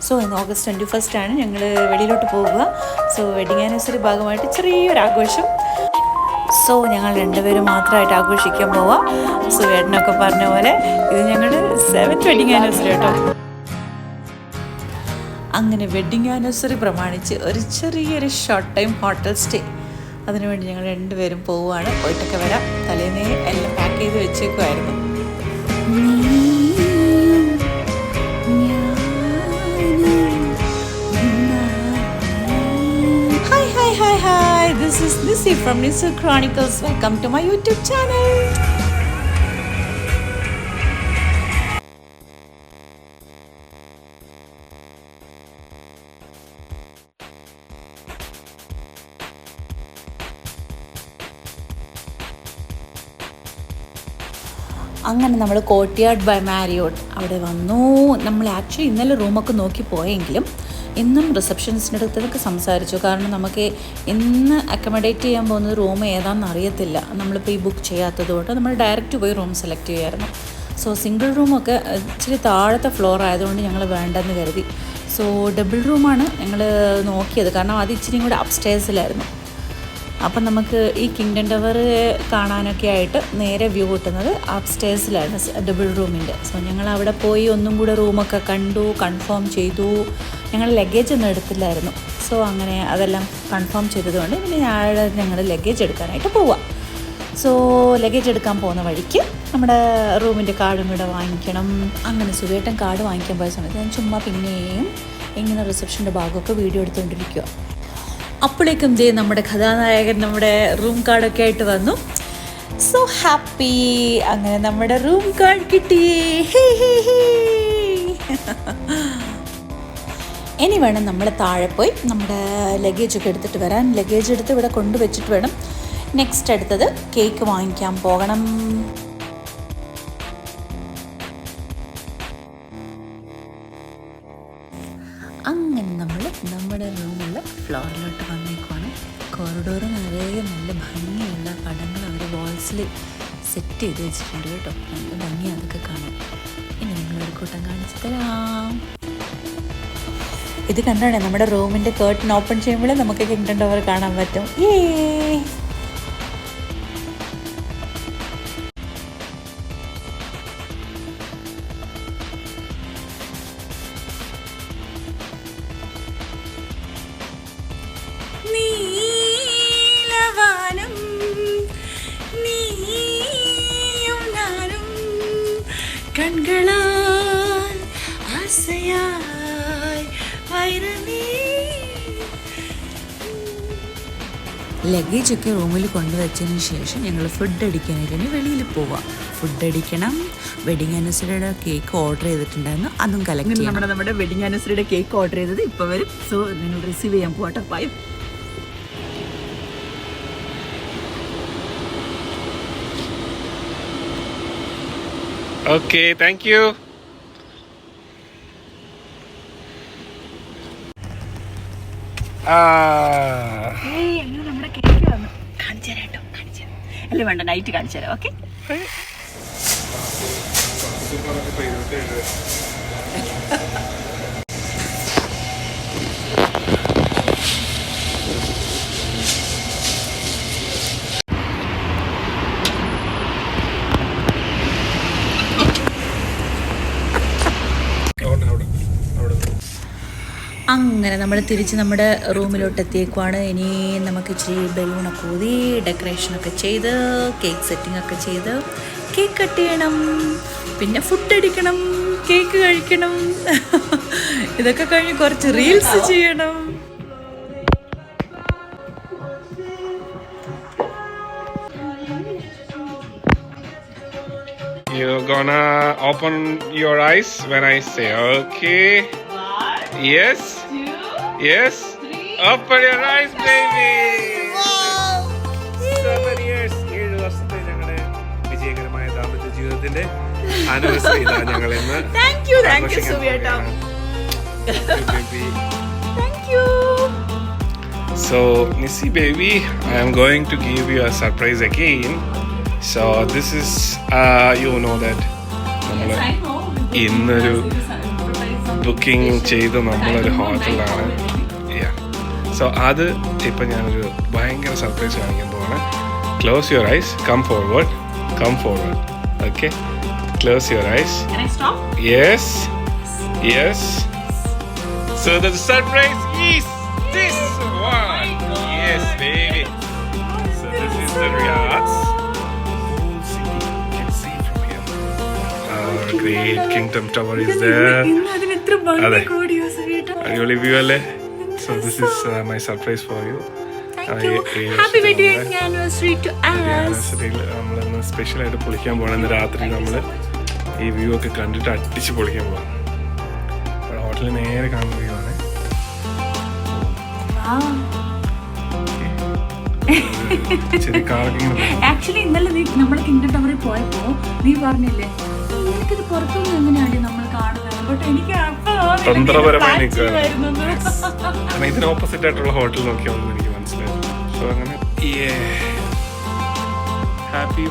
So ഇന്ന് August 21 ആണ് ഞങ്ങൾ വെളിയിലോട്ട് പോവുക. സോ വെഡിങ് ആനിവേഴ്സറി ഭാഗമായിട്ട് ചെറിയൊരു ആഘോഷം. സോ ഞങ്ങൾ രണ്ടുപേരും മാത്രമായിട്ട് ആഘോഷിക്കാൻ പോവാം. സോ ഏട്ടനൊക്കെ പറഞ്ഞ പോലെ ഇത് ഞങ്ങളുടെ 7th വെഡിങ് ആനിവേഴ്സറി കേട്ടോ. അങ്ങനെ വെഡിങ് ആനിവേഴ്സറി പ്രമാണിച്ച് ഒരു ചെറിയൊരു ഷോർട്ട് ടൈം ഹോട്ടൽ സ്റ്റേ, അതിനുവേണ്ടി ഞങ്ങൾ രണ്ടുപേരും പോവുകയാണ്. പോയിട്ടൊക്കെ വരാം. തലേന്നേ എല്ലാം പാക്ക് ചെയ്ത് വെച്ചേക്കുമായിരുന്നു. Hi, this is Nisi from Nisu Chronicles. Welcome to my YouTube channel. അങ്ങനെ നമ്മൾ കോർട്ട്യാർഡ് ബൈ മാരിയോട്ട് അവിടെ വന്നു. നമ്മൾ ആക്ച്വലി ഇന്നലെ റൂമൊക്കെ നോക്കി പോയെങ്കിലും ഇന്നും റിസപ്ഷനിസ്റ്റിൻ്റെ അടുത്തൊക്കെ സംസാരിച്ചു. കാരണം നമുക്ക് ഇന്ന് അക്കമഡേറ്റ് ചെയ്യാൻ പോകുന്നത് റൂം ഏതാണെന്ന് അറിയത്തില്ല. നമ്മളിപ്പോൾ ഈ ബുക്ക് ചെയ്യാത്തത് കൊണ്ട് നമ്മൾ ഡയറക്റ്റ് പോയി റൂം സെലക്ട് ചെയ്യുമായിരുന്നു. സോ സിംഗിൾ റൂമൊക്കെ ഇച്ചിരി താഴത്തെ ഫ്ലോർ ആയതുകൊണ്ട് ഞങ്ങൾ വേണ്ടെന്ന് കരുതി. സോ ഡബിൾ റൂമാണ് ഞങ്ങൾ നോക്കിയത്. കാരണം അത് ഇച്ചിരി കൂടെ അപ്സ്റ്റേഴ്സിലായിരുന്നു. അപ്പം നമുക്ക് ഈ കിങ്ഡം ടവർ കാണാനൊക്കെ ആയിട്ട് നേരെ വ്യൂ കിട്ടുന്നത് അപ്സ്റ്റേഴ്സിലായിരുന്നു ഡബിൾ റൂമിൻ്റെ. സോ ഞങ്ങൾ അവിടെ പോയി ഒന്നും കൂടെ റൂമൊക്കെ കണ്ടു, കൺഫേം ചെയ്തു. ഞങ്ങൾ ലഗേജ് ഒന്നും എടുത്തില്ലായിരുന്നു. സോ അങ്ങനെ അതെല്ലാം കൺഫേം ചെയ്തതുകൊണ്ട് പിന്നെ ഞങ്ങൾ ലഗേജ് എടുക്കാനായിട്ട് പോവാം. സോ ലഗേജ് എടുക്കാൻ പോകുന്ന വഴിക്ക് നമ്മുടെ റൂമിൻ്റെ കാർഡും കൂടെ വാങ്ങിക്കണം. അങ്ങനെ സുഖേട്ടൻ കാർഡ് വാങ്ങിക്കാൻ പോയ സമയത്ത് ഞാൻ ചുമ്മാ പിന്നെയും ഇങ്ങനെ റിസപ്ഷൻ്റെ ഭാഗമൊക്കെ വീഡിയോ എടുത്തുകൊണ്ടിരിക്കുക. അപ്പോഴേക്കും ദേ നമ്മുടെ കഥാനായകൻ നമ്മുടെ റൂം കാർഡൊക്കെ ആയിട്ട് വന്നു. So happy. അങ്ങനെ നമ്മുടെ റൂം കാർഡ് കിട്ടി. ഇനി വേണം നമ്മൾ താഴെ പോയി നമ്മുടെ ലഗേജൊക്കെ എടുത്തിട്ട് വരാൻ. ലഗേജ് എടുത്ത് ഇവിടെ കൊണ്ടുവച്ചിട്ട് വേണം നെക്സ്റ്റ് അടുത്തത് കേക്ക് വാങ്ങിക്കാൻ പോകണം. അങ്ങനെ നമ്മൾ നമ്മുടെ റൂമുള്ള ഫ്ലോറിലോട്ട് വന്നേക്കുവാണ്. കോറിഡോറ് നിറയെ നല്ല ഭംഗിയുള്ള പടങ്ങൾ അവർ വാൾസിൽ സെറ്റ് ചെയ്ത് വെച്ചിട്ടുണ്ട് കേട്ടോ. നല്ല ഭംഗിയാണ് അതൊക്കെ കാണാൻ. ഇനി നിങ്ങളൊരു കൂട്ടം കാണിച്ചു തരാം. ഇത് കണ്ടാണേ നമ്മുടെ റൂമിൻ്റെ കേർട്ടൻ ഓപ്പൺ ചെയ്യുമ്പോൾ നമുക്ക് കിങ്ഡം ടവർ കാണാൻ പറ്റും. നീലവാനം നീയും നാനും കൺകളാൽ ആസയായി വൈരമേ. ലഗേജൊക്കെ റൂമിൽ കൊണ്ടുവച്ചതിന് ശേഷം ഞങ്ങൾ ഫുഡ് അടിക്കാനായിട്ട് വെളിയിൽ പോവാം. ഫുഡ് അടിക്കണം. വെഡിങ് ആനിവേഴ്സറിയുടെ കേക്ക് ഓർഡർ ചെയ്തിട്ടുണ്ടായിരുന്നു, അതും കളക്ട് ചെയ്യണം. നമ്മുടെ വെഡിങ് ആനിവേഴ്സറിയുടെ കേക്ക് ഓർഡർ ചെയ്തത് ഇപ്പോൾ വരും. സോ നിങ്ങൾ റിസീവ് ചെയ്യാൻ പോകട്ടെ. ബൈ. Okay, thank you. നമ്മുടെ കേക്ക് വന്നു. കാണിച്ചു തരാം കേട്ടോ, കാണിച്ചു തരാം. അല്ലേ വേണ്ട, നൈറ്റ് കാണിച്ചു തരാം. ഓക്കെ. അങ്ങനെ നമ്മൾ തിരിച്ച് നമ്മുടെ റൂമിലോട്ട് എത്തിയേക്കുവാണ്. ഇനി നമുക്ക് ഇച്ചിരി ബലൂണൊക്കെ ഊതി ഡെക്കറേഷനൊക്കെ ചെയ്ത് കേക്ക് സെറ്റിംഗ് ഒക്കെ ചെയ്ത് കേക്ക് കട്ട് ചെയ്യണം. പിന്നെ ഫുഡ് അടിക്കണം, കേക്ക് കഴിക്കണം. ഇതൊക്കെ കഴിഞ്ഞ് കുറച്ച് റീൽസ് ചെയ്യണം. You're gonna open your eyes when I say okay. Yes. 2, 3. Open your eyes, baby. Wow. 7 years. 7 വർഷത്തെ ഞങ്ങളുടെ വിജയകരമായ ദാമ്പത്യ ജീവിതത്തിന്റെ ആനിവേഴ്സറി ഇതാ ഞങ്ങൾ ഇന്ന്. Thank you സുബിയേട്ടാ. Thank you. So, Nisi baby, I am going to give you a surprise again. So, this is you know that. Yes, I know. ഇന്നൊരു booking ചെയ്ത് നമ്മളൊരു ഹോട്ടലാണ്. സോ അത് ഇപ്പം ഞാനൊരു ഭയങ്കര സർപ്രൈസ് കാണിക്കാൻ പോവാണ്. Close your eyes, come forward. Okay, close your eyes. Yes. So the surprise is this one. Yes, baby. So this is the Riyadh. Whole city you can see from here. Great Kingdom Tower is there. Adivali view alle. So this is my surprise for you. Thank you. Happy wedding anniversary to us. നമ്മളൊന്ന് special ആയിട്ട് പൊളിക്കാൻ പോകണം. ഇന്ന് രാത്രി നമ്മൾ ഈ view ഒക്കെ കണ്ടിട്ട് അടിച്ച് പൊളിക്കാൻ പോകാം. ഹോട്ടലിൽ നേരെ കാണുന്ന വ്യൂ ആണ്. ആക്ച്വലി ഇന്നലെ നമ്മൾ കിങ്ഡം ടവറിൽ പോയപ്പോ നീ പറഞ്ഞില്ലേ എനിക്കിത് പുറത്തുനിന്ന് എങ്ങനെയാണ് നമ്മൾ കാണുന്നത്, ബട്ട് എനിക്ക് തന്ത്രപരമായി ഇതിന് ഓപ്പോസിറ്റ് ആയിട്ടുള്ള ഹോട്ടൽ നോക്കിയാൽ എനിക്ക് മനസ്സിലായി. സോ അങ്ങനെ happy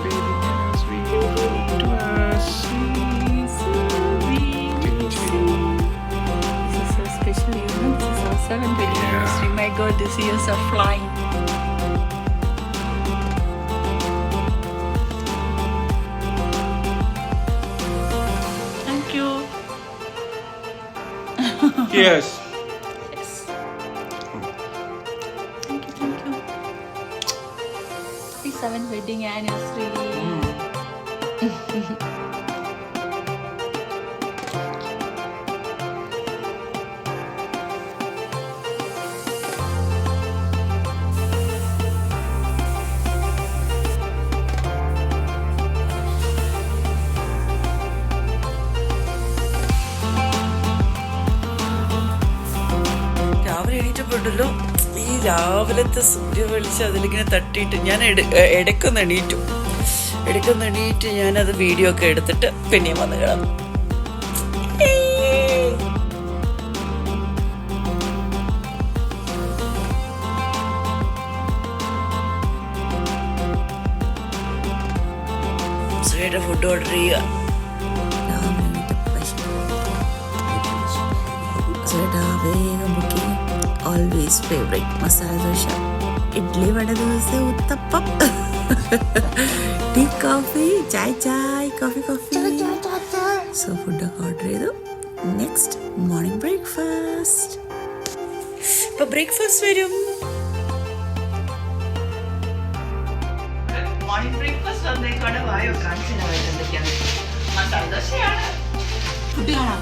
My God, this years are flying. Thank you. Yes. Thank you. Happy 7th wedding anniversary. എണീറ്റപ്പോഴല്ലോ ഈ രാവിലത്തെ സൂര്യവെളിച്ചം അതിലിങ്ങനെ തട്ടിയിട്ട് ഞാൻ ഇടയ്ക്കൊന്ന് എണീറ്റ് ഞാനത് വീഡിയോ ഒക്കെ എടുത്തിട്ട് പിന്നെയും വന്ന് കിടന്നു. സുരയുടെ ഫുഡ് ഓർഡർ ചെയ്യുക. വേഗം ബുക്ക് ചെയ്യും. Always favourite masala dosa, idli, vada, dosa, uttapam, tea, coffee, chai, coffee. So ഫുഡൊക്കെ ഓർഡർ ചെയ്തു. Next morning breakfast. ഇപ്പൊ ബ്രേക്ക്ഫാസ്റ്റ് വരും. മോർണിംഗ് ബ്രേക്ക്ഫാസ്റ്റ് വന്നേക്കാണ്. വായോ കാണിച്ചാൽ എന്തൊക്കെയാണ്. മസാല ദോശയാണ്. ഫുഡ് കാണാം.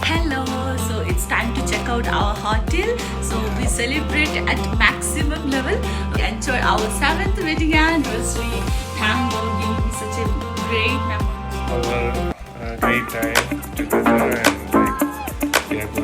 Hello, so it's time to check out our hotel. So we celebrate at maximum level. We enjoy our 7th wedding anniversary. Thank God giving me such a great memory. Our great time together, and we are going